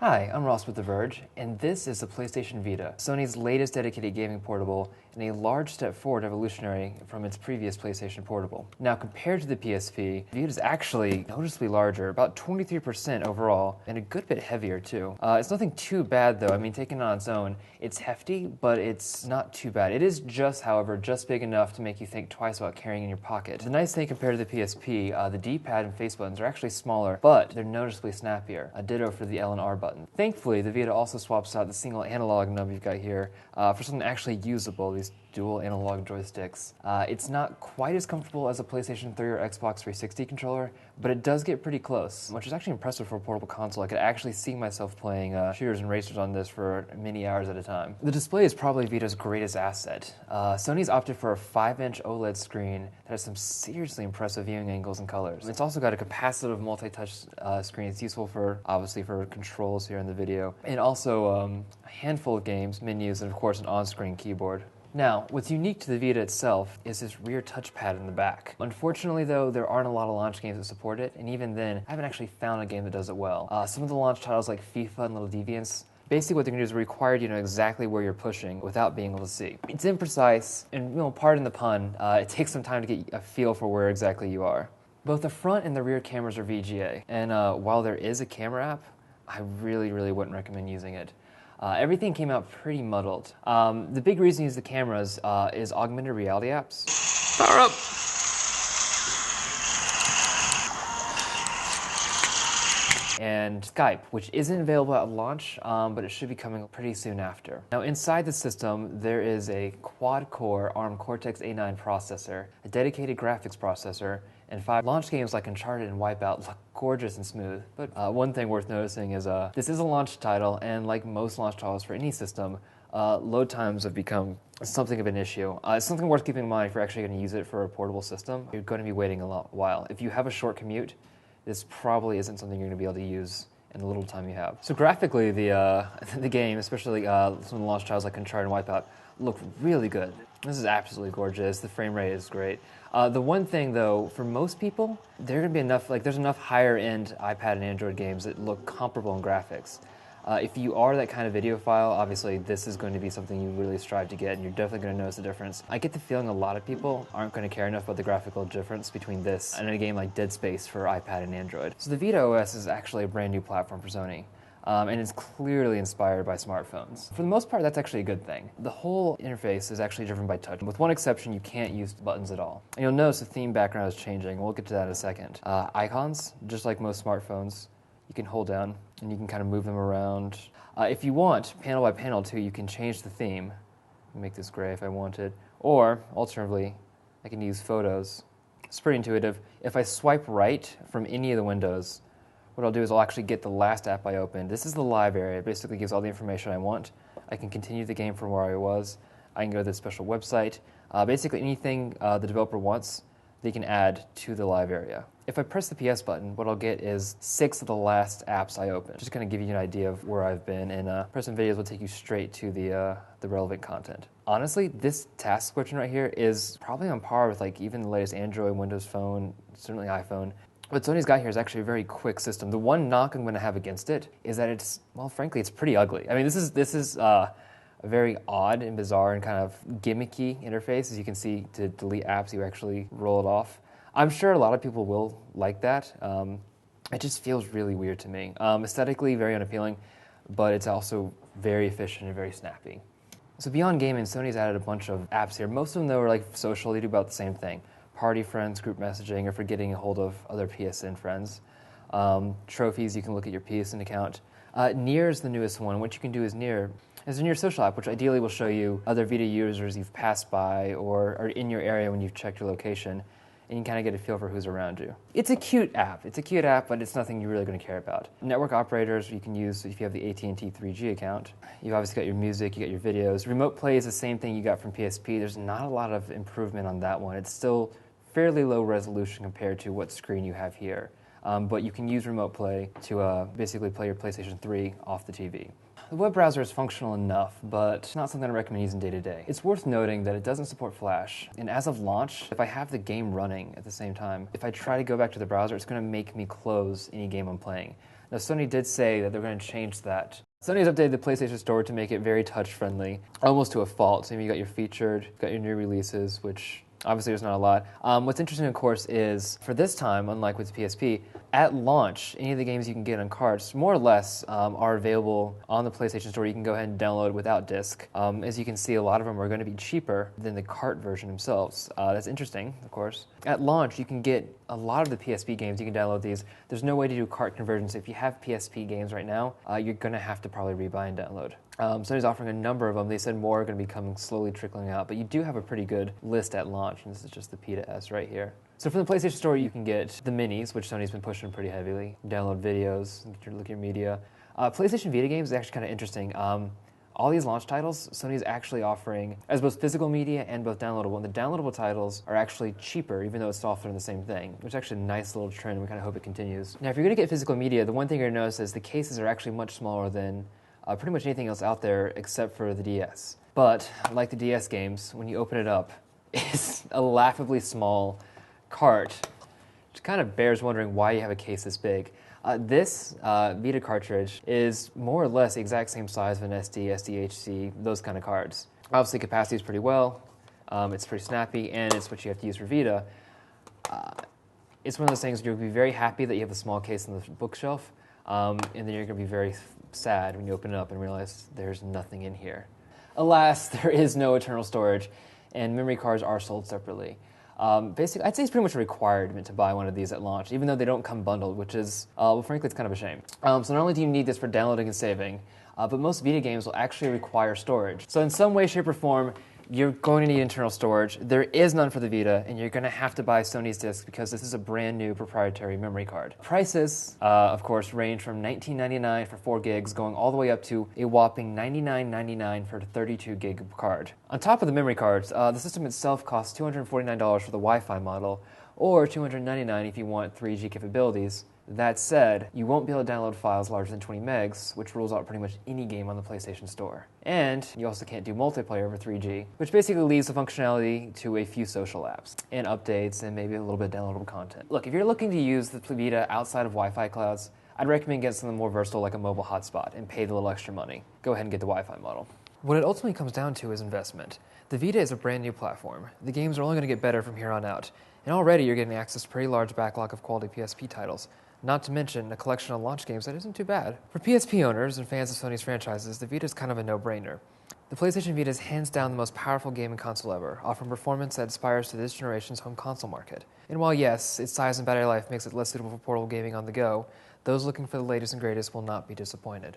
Hi, I'm Ross with The Verge, and this is the PlayStation Vita, Sony's latest dedicated gaming portable, and a large step forward evolutionary from its previous PlayStation Portable. Now, compared to the PSP, the Vita is actually noticeably larger, about 23% overall, and a good bit heavier too. It's nothing too bad though. I mean, taken on its own, it's hefty, but it's not too bad. It is just, however, just big enough to make you think twice about carrying it in your pocket. The nice thing compared to the PSP, the D-pad and face buttons are actually smaller, but they're noticeably snappier. A ditto for the L and R button. Thankfully, the Vita also swaps out the single analog nub you've got here for something actually usable, these dual analog joysticks. It's not quite as comfortable as a PlayStation 3 or Xbox 360 controller, but it does get pretty close, which is actually impressive for a portable console. I could actually see myself playing shooters and racers on this for many hours at a time. The display is probably Vita's greatest asset. Sony's opted for a 5-inch OLED screen that has some seriously impressive viewing angles and colors. It's also got a capacitive multi-touch screen. It's useful for, obviously, for controls here in the video, and also a handful of games, menus, and of course an on-screen keyboard. Now, what's unique to the Vita itself is this rear touchpad in the back. Unfortunately though, there aren't a lot of launch games that support it, and even then, I haven't actually found a game that does it well. Some of the launch titles like FIFA and Little Deviants, basically what they're going to do is require you to know exactly where you're pushing without being able to see. It's imprecise, and pardon the pun, it takes some time to get a feel for where exactly you are. Both the front and the rear cameras are VGA, and while there is a camera app, I really wouldn't recommend using it. Everything came out pretty muddled. The big reason to use the cameras is augmented reality apps. Power up! And Skype, which isn't available at launch, but it should be coming pretty soon after. Now inside the system, there is a quad-core ARM Cortex-A9 processor, a dedicated graphics processor, and 5 launch games like Uncharted and Wipeout look gorgeous and smooth. But one thing worth noticing is this is a launch title, and like most launch titles for any system, load times have become something of an issue. It's something worth keeping in mind if you're actually going to use it for a portable system. You're going to be waiting a while. If you have a short commute, this probably isn't something you're going to be able to use in the little time you have. So graphically, the game, especially some of the launch titles like Uncharted and Wipeout, look really good. This is absolutely gorgeous. The frame rate is great. The one thing though, for most people, there's enough higher end iPad and Android games that look comparable in graphics. If you are that kind of videophile, obviously this is going to be something you really strive to get, and you're definitely going to notice the difference. I get the feeling a lot of people aren't going to care enough about the graphical difference between this and a game like Dead Space for iPad and Android. So the Vita OS is actually a brand new platform for Sony. And it's clearly inspired by smartphones. For the most part, that's actually a good thing. The whole interface is actually driven by touch. With one exception, you can't use buttons at all. And you'll notice the theme background is changing. We'll get to that in a second. Icons, just like most smartphones, you can hold down and you can kind of move them around. If you want, panel by panel too, you can change the theme. Make this gray if I wanted. Or, alternatively, I can use photos. It's pretty intuitive. If I swipe right from any of the windows, what I'll do is I'll actually get the last app I opened. This is the live area. It basically gives all the information I want. I can continue the game from where I was. I can go to this special website. Basically anything the developer wants, they can add to the live area. If I press the PS button, what I'll get is 6 of the last apps I opened. Just kind of give you an idea of where I've been, and pressing videos will take you straight to the relevant content. Honestly, this task switching right here is probably on par with like even the latest Android, Windows Phone, certainly iPhone. What Sony's got here is actually a very quick system. The one knock I'm going to have against it is that it's, well, frankly, it's pretty ugly. I mean, this is a very odd and bizarre and kind of gimmicky interface. As you can see, to delete apps, you actually roll it off. I'm sure a lot of people will like that. It just feels really weird to me. Aesthetically, very unappealing, but it's also very efficient and very snappy. So beyond gaming, Sony's added a bunch of apps here. Most of them, though, are like social. They do about the same thing. Party friends, group messaging, or for getting a hold of other PSN friends. Trophies, you can look at your PSN account. Near is the newest one. What you can do is Near is a Near social app, which ideally will show you other Vita users you've passed by or are in your area when you've checked your location, and you can kind of get a feel for who's around you. It's a cute app. It's a cute app, but it's nothing you're really going to care about. Network operators you can use if you have the AT&T 3G account. You've obviously got your music, you got your videos. Remote play is the same thing you got from PSP. There's not a lot of improvement on that one. It's still fairly low resolution compared to what screen you have here. But you can use remote play to basically play your PlayStation 3 off the TV. The web browser is functional enough, but it's not something I recommend using day to day. It's worth noting that it doesn't support Flash, and as of launch, if I have the game running at the same time, if I try to go back to the browser, it's going to make me close any game I'm playing. Now, Sony did say that they're going to change that. Sony's updated the PlayStation Store to make it very touch-friendly, almost to a fault. So you got your featured, got your new releases, which obviously there's not a lot. What's interesting, of course, is for this time, unlike with the PSP, at launch, any of the games you can get on carts, more or less, are available on the PlayStation Store. You can go ahead and download without disc. As you can see, a lot of them are going to be cheaper than the cart version themselves. That's interesting, of course. At launch, you can get a lot of the PSP games. You can download these. There's no way to do cart conversion, so if you have PSP games right now, you're going to have to probably rebuy and download. Sony's offering a number of them. They said more are going to be coming slowly trickling out, but you do have a pretty good list at launch, and this is just the P to S right here. So from the PlayStation Store, you can get the minis, which Sony's been pushing pretty heavily, download videos, look at your media. PlayStation Vita games is actually kind of interesting. All these launch titles, Sony's actually offering as both physical media and both downloadable, and the downloadable titles are actually cheaper, even though it's often the same thing, which is actually a nice little trend, and we kind of hope it continues. Now, if you're going to get physical media, the one thing you're going to notice is the cases are actually much smaller than pretty much anything else out there except for the DS. But, like the DS games, when you open it up, it's a laughably small cart, which kind of bears wondering why you have a case this big. This Vita cartridge is more or less the exact same size of an SD, SDHC, those kind of cards. Obviously, capacity is pretty well, it's pretty snappy, and it's what you have to use for Vita. It's one of those things you'll be very happy that you have a small case on the bookshelf, and then you're going to be very sad when you open it up and realize there's nothing in here. Alas, there is no internal storage, and memory cards are sold separately. Basically, I'd say it's pretty much a requirement to buy one of these at launch, even though they don't come bundled, which is, well, frankly, it's kind of a shame. So not only do you need this for downloading and saving, but most Vita games will actually require storage. So in some way, shape, or form, you're going to need internal storage. There is none for the Vita, and you're going to have to buy Sony's disc because this is a brand new proprietary memory card. Prices, of course, range from $19.99 for 4 gigs, going all the way up to a whopping $99.99 for a 32 gig card. On top of the memory cards, the system itself costs $249 for the Wi-Fi model, or $299 if you want 3G capabilities. That said, you won't be able to download files larger than 20 megs, which rules out pretty much any game on the PlayStation Store. And you also can't do multiplayer over 3G, which basically leaves the functionality to a few social apps, and updates, and maybe a little bit of downloadable content. Look, if you're looking to use the Vita outside of Wi-Fi clouds, I'd recommend getting something more versatile like a mobile hotspot and pay the little extra money. Go ahead and get the Wi-Fi model. What it ultimately comes down to is investment. The Vita is a brand new platform. The games are only going to get better from here on out, and already you're getting access to a pretty large backlog of quality PSP titles. Not to mention a collection of launch games that isn't too bad. For PSP owners and fans of Sony's franchises, the Vita is kind of a no-brainer. The PlayStation Vita is hands down the most powerful gaming console ever, offering performance that aspires to this generation's home console market. And while yes, its size and battery life makes it less suitable for portable gaming on the go, those looking for the latest and greatest will not be disappointed.